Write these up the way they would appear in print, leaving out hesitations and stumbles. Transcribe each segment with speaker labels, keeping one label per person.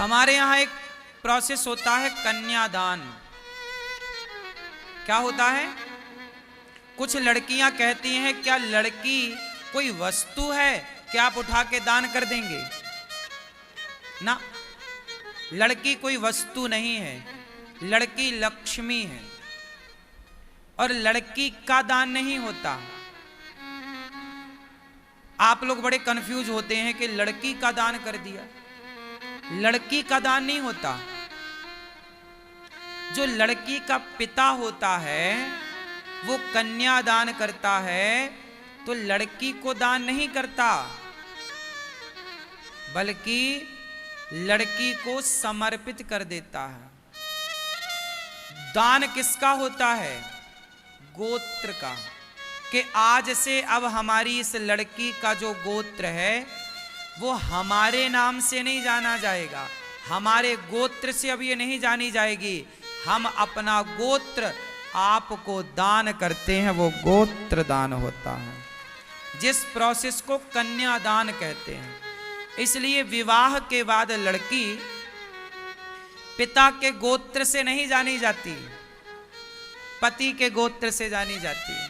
Speaker 1: हमारे यहाँ एक प्रोसेस होता है कन्यादान। क्या होता है? कुछ लड़कियां कहती हैं क्या लड़की कोई वस्तु है कि आप उठा के दान कर देंगे? ना, लड़की कोई वस्तु नहीं है, लड़की लक्ष्मी है। और लड़की का दान नहीं होता। आप लोग बड़े कंफ्यूज होते हैं कि लड़की का दान कर दिया। लड़की का दान नहीं होता। जो लड़की का पिता होता है वो कन्या दान करता है, तो लड़की को दान नहीं करता, बल्कि लड़की को समर्पित कर देता है। दान किसका होता है? गोत्र का। कि आज से अब हमारी इस लड़की का जो गोत्र है वो हमारे नाम से नहीं जाना जाएगा, हमारे गोत्र से अब ये नहीं जानी जाएगी। हम अपना गोत्र आपको दान करते हैं, वो गोत्र दान होता है, जिस प्रोसेस को कन्यादान कहते हैं। इसलिए विवाह के बाद लड़की पिता के गोत्र से नहीं जानी जाती, पति के गोत्र से जानी जाती है।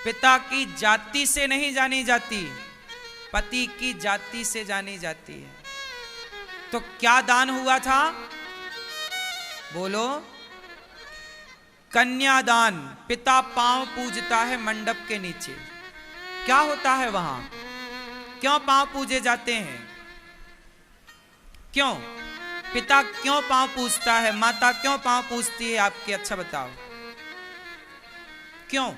Speaker 1: पिता की जाति से नहीं जानी जाती, पति की जाति से जानी जाती है। तो क्या दान हुआ था? बोलो। कन्यादान। पिता पांव पूजता है मंडप के नीचे। क्या होता है वहां? क्यों पांव पूजे जाते हैं? क्यों पिता क्यों पांव पूजता है? माता क्यों पांव पूजती है आपकी? अच्छा बताओ क्यों?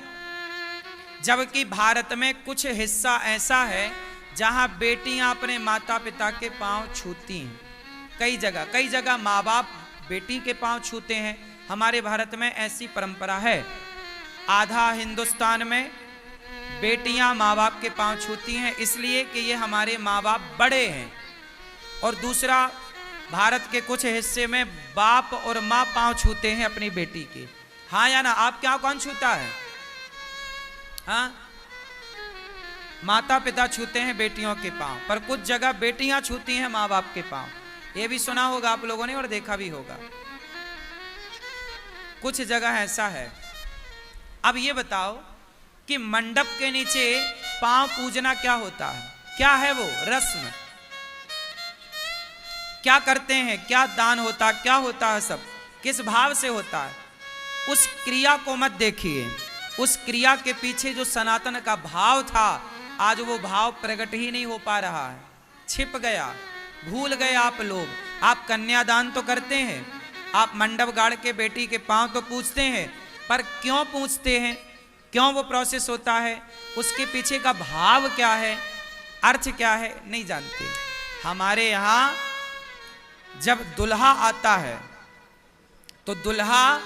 Speaker 1: जबकि भारत में कुछ हिस्सा ऐसा है जहां बेटियां अपने माता पिता के पांव छूती हैं। कई जगह माँ बाप बेटी के पांव छूते हैं। हमारे भारत में ऐसी परंपरा है। आधा हिंदुस्तान में बेटियां माँ बाप के पांव छूती हैं इसलिए कि ये हमारे माँ बाप बड़े हैं। और दूसरा, भारत के कुछ हिस्से में बाप और माँ पांव छूते हैं अपनी बेटी के। हाँ या ना? आप क्या, कौन छूता है? हाँ, माता पिता छूते हैं बेटियों के पांव, पर कुछ जगह बेटियां छूती हैं माँ बाप के पांव। ये भी सुना होगा आप लोगों ने और देखा भी होगा। कुछ जगह ऐसा है। अब ये बताओ कि मंडप के नीचे पांव पूजना क्या होता है? क्या है वो रस्म? क्या करते हैं? क्या दान होता? क्या होता है? सब किस भाव से होता है? उस क्रिया को मत देखिए। उस क्रिया के पीछे जो सनातन का भाव था, आज वो भाव प्रकट ही नहीं हो पा रहा है, छिप गया, भूल गए आप लोग। आप कन्यादान तो करते हैं, आप मंडप गाड़ के बेटी के पांव तो पूछते हैं, पर क्यों पूछते हैं? क्यों वो प्रोसेस होता है? उसके पीछे का भाव क्या है, अर्थ क्या है, नहीं जानते। हमारे यहाँ जब दुल्हा आता है तो दुल्हा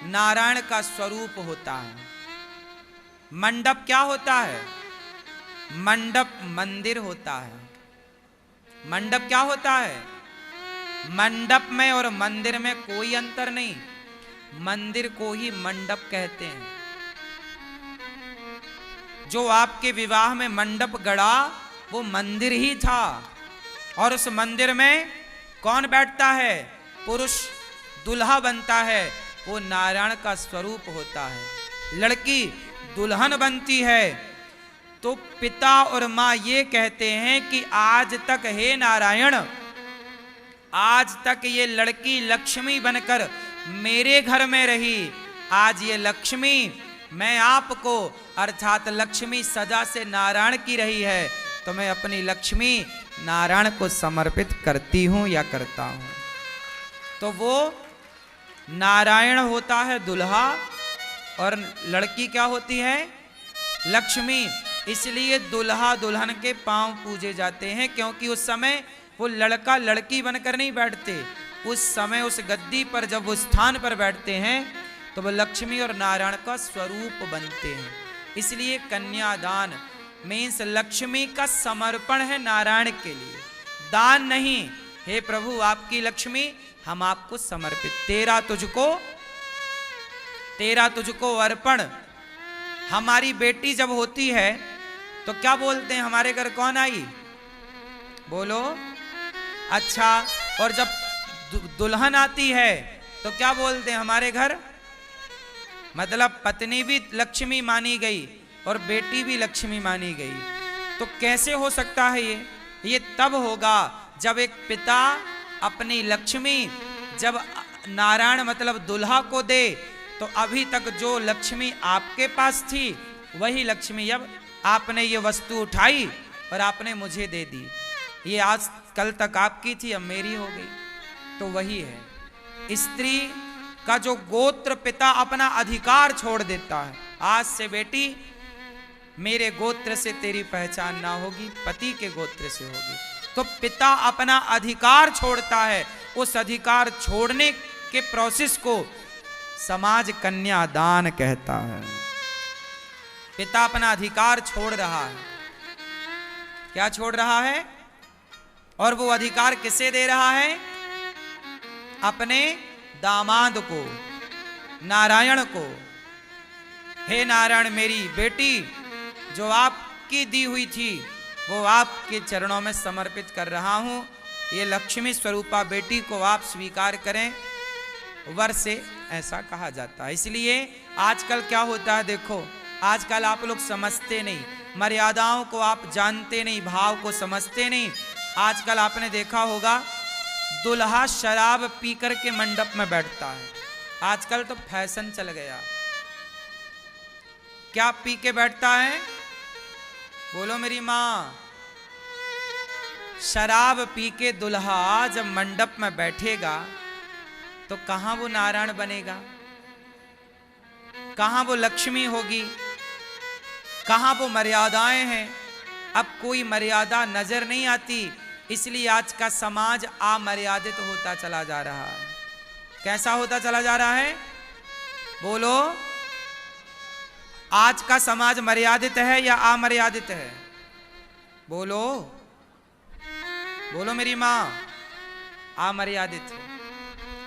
Speaker 1: नारायण का स्वरूप होता है। मंडप क्या होता है? मंडप मंदिर होता है। मंडप क्या होता है? मंडप में और मंदिर में कोई अंतर नहीं। मंदिर को ही मंडप कहते हैं। जो आपके विवाह में मंडप गड़ा वो मंदिर ही था। और उस मंदिर में कौन बैठता है? पुरुष दुल्हा बनता है, वो नारायण का स्वरूप होता है। लड़की दुल्हन बनती है। तो पिता और माँ ये कहते हैं कि आज तक, हे नारायण, आज तक ये लड़की लक्ष्मी बनकर मेरे घर में रही। आज ये लक्ष्मी मैं आपको, अर्थात लक्ष्मी सदा से नारायण की रही है, तो मैं अपनी लक्ष्मी नारायण को समर्पित करती हूं या करता हूं। तो वो नारायण होता है दुल्हा और लड़की क्या होती है? लक्ष्मी। इसलिए दुल्हा दुल्हन के पांव पूजे जाते हैं, क्योंकि उस समय वो लड़का लड़की बनकर नहीं बैठते। उस समय उस गद्दी पर जब वो स्थान पर बैठते हैं तो वो लक्ष्मी और नारायण का स्वरूप बनते हैं। इसलिए कन्यादान मीन्स लक्ष्मी का समर्पण है नारायण के लिए, दान नहीं। हे प्रभु, आपकी लक्ष्मी हम आपको समर्पित, तेरा तुझको अर्पण। हमारी बेटी जब होती है तो क्या बोलते हैं? हमारे घर कौन आई? बोलो। अच्छा, और जब दुल्हन आती है तो क्या बोलते हैं हमारे घर, मतलब पत्नी भी लक्ष्मी मानी गई और बेटी भी लक्ष्मी मानी गई। तो कैसे हो सकता है ये तब होगा जब एक पिता अपनी लक्ष्मी जब नारायण मतलब दुल्हा को दे, तो अभी तक जो लक्ष्मी आपके पास थी वही लक्ष्मी अब आपने ये वस्तु उठाई और आपने मुझे दे दी। ये आज कल तक आपकी थी, अब मेरी हो गई। तो वही है, स्त्री का जो गोत्र पिता अपना अधिकार छोड़ देता है। आज से बेटी मेरे गोत्र से तेरी पहचान ना होगी, पति के गोत्र से होगी। तो पिता अपना अधिकार छोड़ता है, उस अधिकार छोड़ने के प्रोसेस को समाज कन्यादान कहता है। पिता अपना अधिकार छोड़ रहा है, क्या छोड़ रहा है? और वो अधिकार किसे दे रहा है? अपने दामाद को, नारायण को। हे नारायण, मेरी बेटी जो आपकी दी हुई थी वो आपके चरणों में समर्पित कर रहा हूं। ये लक्ष्मी स्वरूपा बेटी को आप स्वीकार करें, वर से ऐसा कहा जाता है। इसलिए आजकल क्या होता है, देखो आजकल आप लोग समझते नहीं, मर्यादाओं को आप जानते नहीं, भाव को समझते नहीं। आजकल आपने देखा होगा दुल्हा शराब पीकर के मंडप में बैठता है। आजकल तो फैशन चल गया। क्या पी के बैठता है? बोलो मेरी माँ। शराब पी के दुल्हा जब मंडप में बैठेगा तो कहां वो नारायण बनेगा, कहां वो लक्ष्मी होगी, कहां वो मर्यादाएं हैं? अब कोई मर्यादा नजर नहीं आती। इसलिए आज का समाज अमर्यादित होता चला जा रहा है। कैसा होता चला जा रहा है? बोलो, आज का समाज मर्यादित है या अमर्यादित है? बोलो बोलो मेरी मां। अमर्यादित है,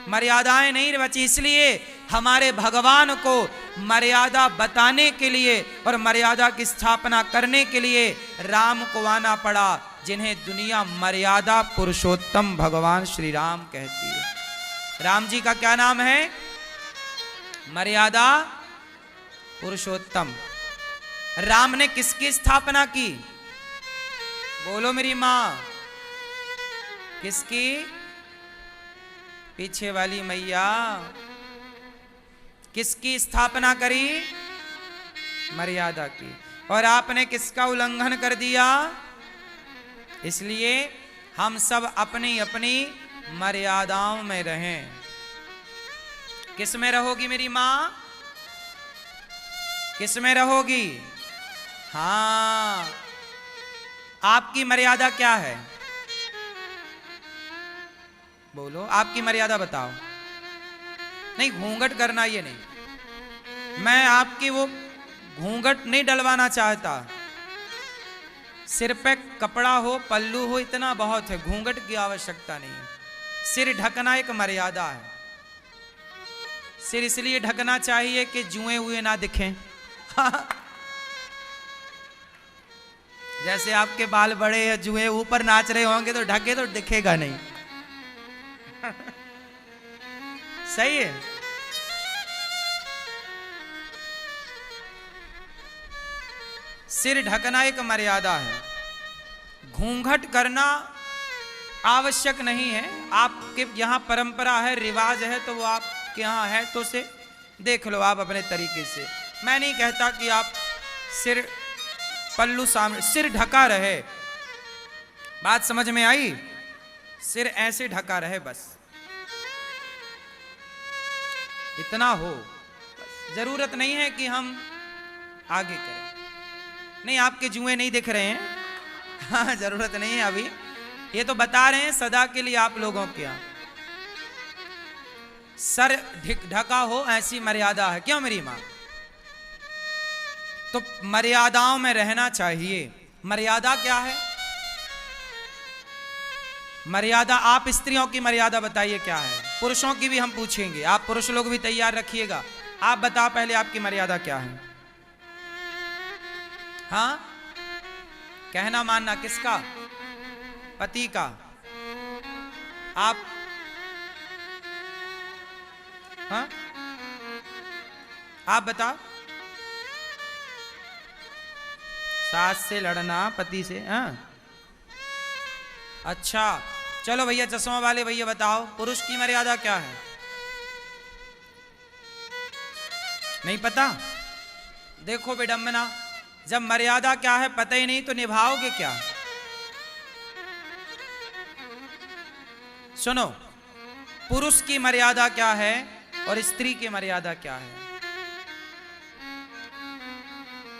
Speaker 1: मर्यादाएं नहीं बची। इसलिए हमारे भगवान को मर्यादा बताने के लिए और मर्यादा की स्थापना करने के लिए राम को आना पड़ा, जिन्हें दुनिया मर्यादा पुरुषोत्तम भगवान श्री राम कहती है। राम जी का क्या नाम है? मर्यादा पुरुषोत्तम। राम ने किसकी स्थापना की? बोलो मेरी मां। किसकी? पीछे वाली मैया। किसकी स्थापना करी? मर्यादा की। और आपने किसका उल्लंघन कर दिया? इसलिए हम सब अपनी अपनी मर्यादाओं में रहें। किस में रहोगी मेरी मां? किस में रहोगी? हां, आपकी मर्यादा क्या है? बोलो, आपकी मर्यादा बताओ। नहीं, घूंघट करना ये नहीं, मैं आपकी वो घूंघट नहीं डलवाना चाहता। सिर पे कपड़ा हो, पल्लू हो, इतना बहुत है, घूंघट की आवश्यकता नहीं है। सिर ढकना एक मर्यादा है। सिर इसलिए ढकना चाहिए कि जुए हुए ना दिखें। जैसे आपके बाल बड़े या जुए ऊपर नाच रहे होंगे तो ढके तो दिखेगा नहीं। सही है। सिर ढकना एक मर्यादा है, घूंघट करना आवश्यक नहीं है। आपके यहां परंपरा है, रिवाज है, तो वो आपके यहां है तो से देख लो आप अपने तरीके से। मैं नहीं कहता कि आप सिर पल्लू सामने, सिर ढका रहे। बात समझ में आई? सिर ऐसे ढका रहे, बस इतना हो। जरूरत नहीं है कि हम आगे करें। नहीं, आपके जुए नहीं दिख रहे हैं। हाँ, जरूरत नहीं है अभी। ये तो बता रहे हैं सदा के लिए आप लोगों के यहां सर ढका हो, ऐसी मर्यादा है। क्यों मेरी मां? तो मर्यादाओं में रहना चाहिए। मर्यादा क्या है? मर्यादा, आप स्त्रियों की मर्यादा बताइए क्या है? पुरुषों की भी हम पूछेंगे, आप पुरुष लोग भी तैयार रखिएगा। आप बताओ पहले आपकी मर्यादा क्या है? हाँ, कहना मानना किसका? पति का। आप हाँ आप बताओ। सास से लड़ना, पति से, हाँ अच्छा चलो भैया चश्मा वाले भैया बताओ, पुरुष की मर्यादा क्या है? नहीं पता? देखो विडंबना, जब मर्यादा क्या है पता ही नहीं तो निभाओगे क्या? सुनो, पुरुष की मर्यादा क्या है और स्त्री की मर्यादा क्या है।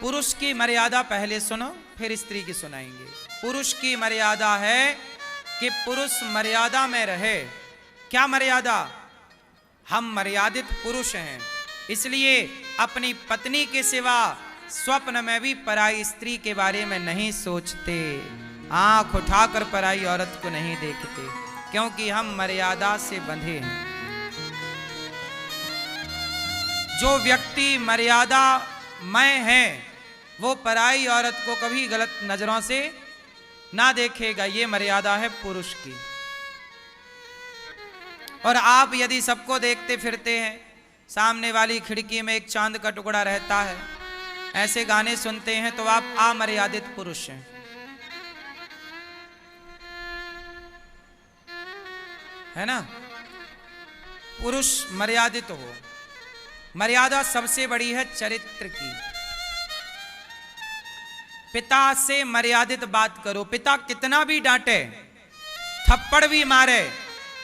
Speaker 1: पुरुष की मर्यादा पहले सुनो, फिर स्त्री की सुनाएंगे। पुरुष की मर्यादा है कि पुरुष मर्यादा में रहे। क्या मर्यादा? हम मर्यादित पुरुष हैं, इसलिए अपनी पत्नी के सिवा स्वप्न में भी पराई स्त्री के बारे में नहीं सोचते, आंख उठाकर पराई औरत को नहीं देखते, क्योंकि हम मर्यादा से बंधे हैं। जो व्यक्ति मर्यादा में है वो पराई औरत को कभी गलत नजरों से ना देखेगा, ये मर्यादा है पुरुष की। और आप यदि सबको देखते फिरते हैं, सामने वाली खिड़की में एक चांद का टुकड़ा रहता है, ऐसे गाने सुनते हैं, तो आप अमर्यादित पुरुष हैं। है ना? पुरुष मर्यादित हो। मर्यादा सबसे बड़ी है चरित्र की। पिता से मर्यादित बात करो। पिता कितना भी डांटे, थप्पड़ भी मारे,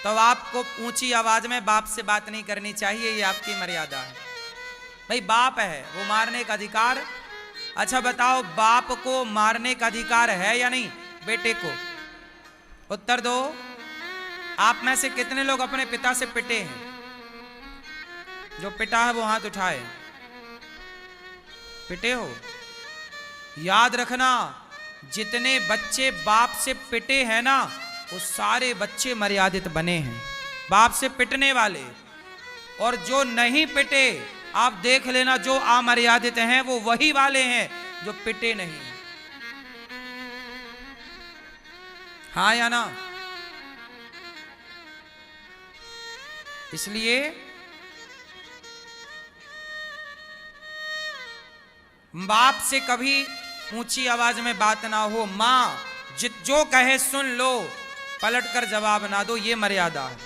Speaker 1: तो आपको ऊंची आवाज में बाप से बात नहीं करनी चाहिए, ये आपकी मर्यादा है। भाई बाप है, वो मारने का अधिकार। अच्छा बताओ, बाप को मारने का अधिकार है या नहीं बेटे को? उत्तर दो। आप में से कितने लोग अपने पिता से पिटे हैं? जो पिटा है वो हाथ उठाए। पिटे हो? याद रखना, जितने बच्चे बाप से पिटे हैं ना, वो सारे बच्चे मर्यादित बने हैं, बाप से पिटने वाले। और जो नहीं पिटे, आप देख लेना, जो अमर्यादित हैं वो वही वाले हैं जो पिटे नहीं। हाँ या ना? इसलिए बाप से कभी ऊंची आवाज में बात ना हो। मां जो कहे सुन लो, पलट कर जवाब ना दो, ये मर्यादा है।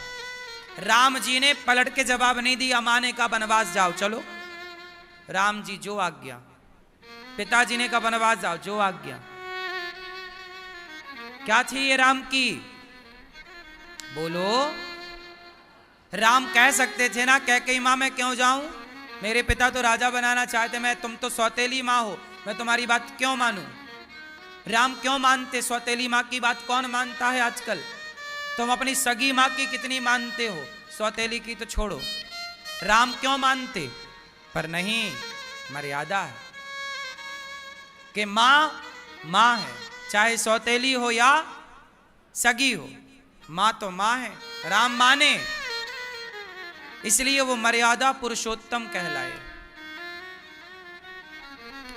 Speaker 1: राम जी ने पलट के जवाब नहीं दिया, मां ने कहा वनवास जाओ, चलो। राम जी जो आज्ञा। पिताजी ने कहा वनवास जाओ, जो आज्ञा। क्या थी ये राम की? बोलो। राम कह सकते थे ना, कैकेयी मां मैं क्यों जाऊं, मेरे पिता तो राजा बनाना चाहते, मैं तुम तो सौतेली मां हो, मैं तुम्हारी बात क्यों मानूं? राम क्यों मानते? सौतेली मां की बात कौन मानता है आजकल? तुम अपनी सगी मां की कितनी मानते हो, सौतेली की तो छोड़ो। राम क्यों मानते? पर नहीं, मर्यादा है कि मां मां है, चाहे सौतेली हो या सगी हो, मां तो मां है। राम माने, इसलिए वो मर्यादा पुरुषोत्तम कहलाए।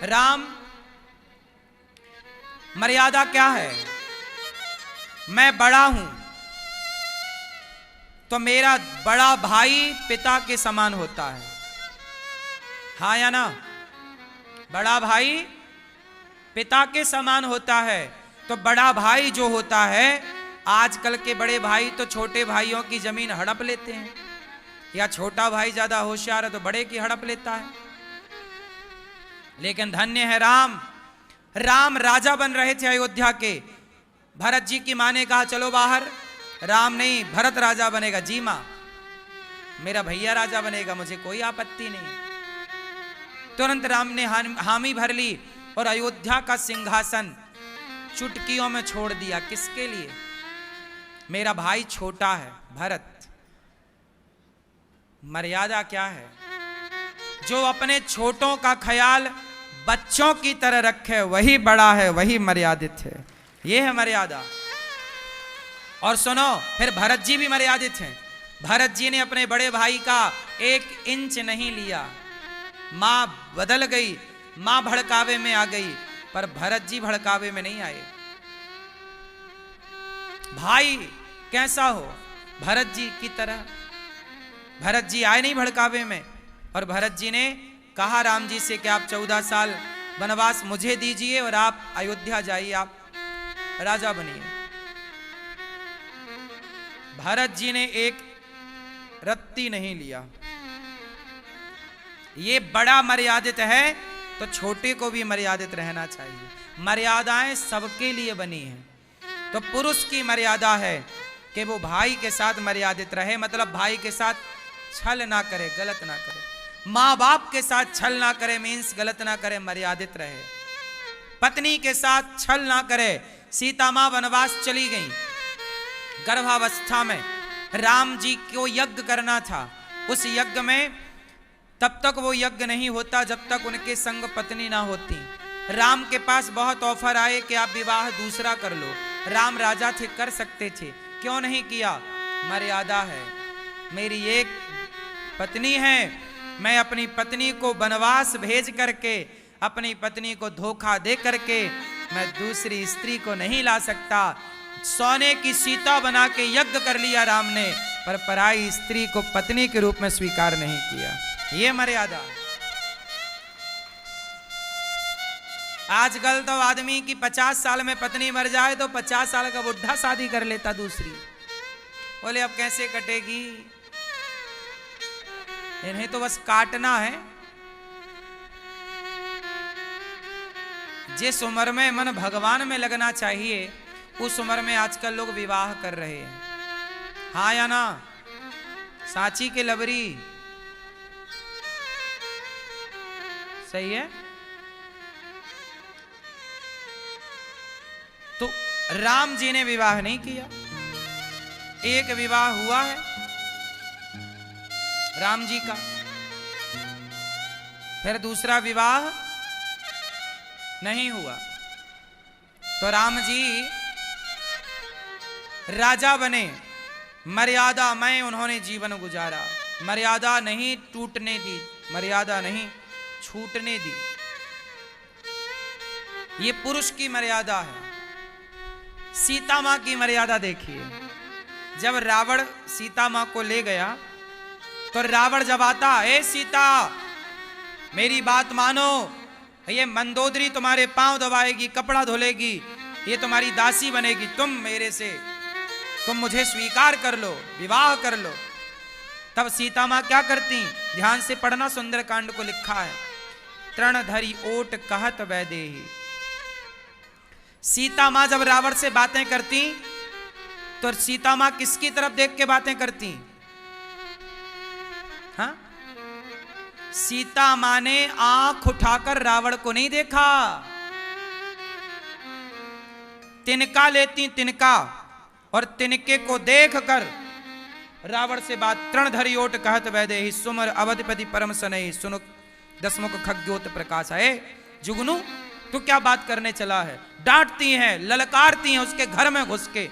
Speaker 1: राम मर्यादा क्या है? मैं बड़ा हूं तो मेरा बड़ा भाई पिता के समान होता है। हाँ या ना? बड़ा भाई पिता के समान होता है। तो बड़ा भाई जो होता है, आजकल के बड़े भाई तो छोटे भाइयों की जमीन हड़प लेते हैं, या छोटा भाई ज्यादा होशियार है तो बड़े की हड़प लेता है। लेकिन धन्य है राम। राम राजा बन रहे थे अयोध्या के। भरत जी की मां ने कहा चलो बाहर। राम नहीं, भरत राजा बनेगा। जी मां, मेरा भैया राजा बनेगा, मुझे कोई आपत्ति नहीं। तुरंत राम ने हामी भर ली और अयोध्या का सिंहासन चुटकियों में छोड़ दिया। किसके लिए? मेरा भाई छोटा है भरत। मर्यादा क्या है? जो अपने छोटों का ख्याल बच्चों की तरह रखे, वही बड़ा है, वही मर्यादित है। यह है मर्यादा। और सुनो, फिर भरत जी भी मर्यादित हैं। भरत जी ने अपने बड़े भाई का 1 इंच नहीं लिया। मां बदल गई, मां भड़कावे में आ गई, पर भरत जी भड़कावे में नहीं आए। भाई कैसा हो, भरत जी की तरह। भरत जी आए नहीं भड़कावे में, और भरत जी ने कहा राम जी से कि आप 14 साल वनवास मुझे दीजिए और आप अयोध्या जाइए, आप राजा बनिए। भरत जी ने एक रत्ती नहीं लिया। ये बड़ा मर्यादित है तो छोटे को भी मर्यादित रहना चाहिए। मर्यादाएं सबके लिए बनी हैं। तो पुरुष की मर्यादा है कि वो भाई के साथ मर्यादित रहे, मतलब भाई के साथ छल ना करे, गलत ना करे। माँ बाप के साथ छल ना करे, मीन्स गलत ना करे, मर्यादित रहे। पत्नी के साथ छल ना करे। सीता माँ वनवास चली गई, गर्भावस्था में राम जी को यज्ञ करना था। उस यज्ञ में तब तक वो यज्ञ नहीं होता जब तक उनके संग पत्नी ना होती। राम के पास बहुत ऑफर आए कि आप विवाह दूसरा कर लो। राम राजा थे, कर सकते थे, क्यों नहीं किया? मर्यादा है, मेरी एक पत्नी है, मैं अपनी पत्नी को वनवास भेज करके, अपनी पत्नी को धोखा दे करके मैं दूसरी स्त्री को नहीं ला सकता। सोने की सीता बना के यज्ञ कर लिया राम ने, पर पराई स्त्री को पत्नी के रूप में स्वीकार नहीं किया। ये मर्यादा। आजकल तो आदमी की 50 साल में पत्नी मर जाए तो 50 साल का बुढ़ा शादी कर लेता दूसरी। बोले अब कैसे कटेगी? इन्हें तो बस काटना है। जिस उम्र में मन भगवान में लगना चाहिए उस उम्र में आजकल लोग विवाह कर रहे हैं। हाँ या ना? सांची के लबरी सही है। तो राम जी ने विवाह नहीं किया। एक विवाह हुआ है राम जी का, फिर दूसरा विवाह नहीं हुआ। तो राम जी राजा बने, मर्यादा में उन्होंने जीवन गुजारा, मर्यादा नहीं टूटने दी, मर्यादा नहीं छूटने दी। ये पुरुष की मर्यादा है। सीता मां की मर्यादा देखिए। जब रावण सीता मां को ले गया तो रावण जब आता, ए सीता मेरी बात मानो, ये मंदोदरी तुम्हारे पांव दबाएगी, कपड़ा धुलेगी, ये तुम्हारी दासी बनेगी, तुम मुझे स्वीकार कर लो, विवाह कर लो। तब सीता मां क्या करती? ध्यान से पढ़ना, सुंदरकांड को लिखा है। तृण धरी ओट कहत वैदेही। सीता मां जब रावण से बातें करती तो सीता मां किसकी तरफ देख के बातें करती? हाँ? सीता मां ने आंख उठाकर रावण को नहीं देखा, तिनका लेती, तिनका, और तिनके को देखकर रावण से बात। तृण धरी ओट कहत वैदेही, सुमर अवधिपति परम सनहि, सुनो दसमुख खग्योत प्रकाश है। जुगनू तू क्या बात करने चला है? डांटती हैं, ललकारती हैं उसके घर में घुस के,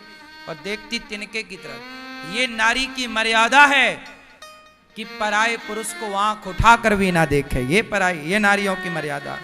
Speaker 1: और देखती तिनके की तरफ। ये नारी की मर्यादा है कि पराये पुरुष को आंख उठाकर भी ना देखे। ये नारियों की मर्यादा।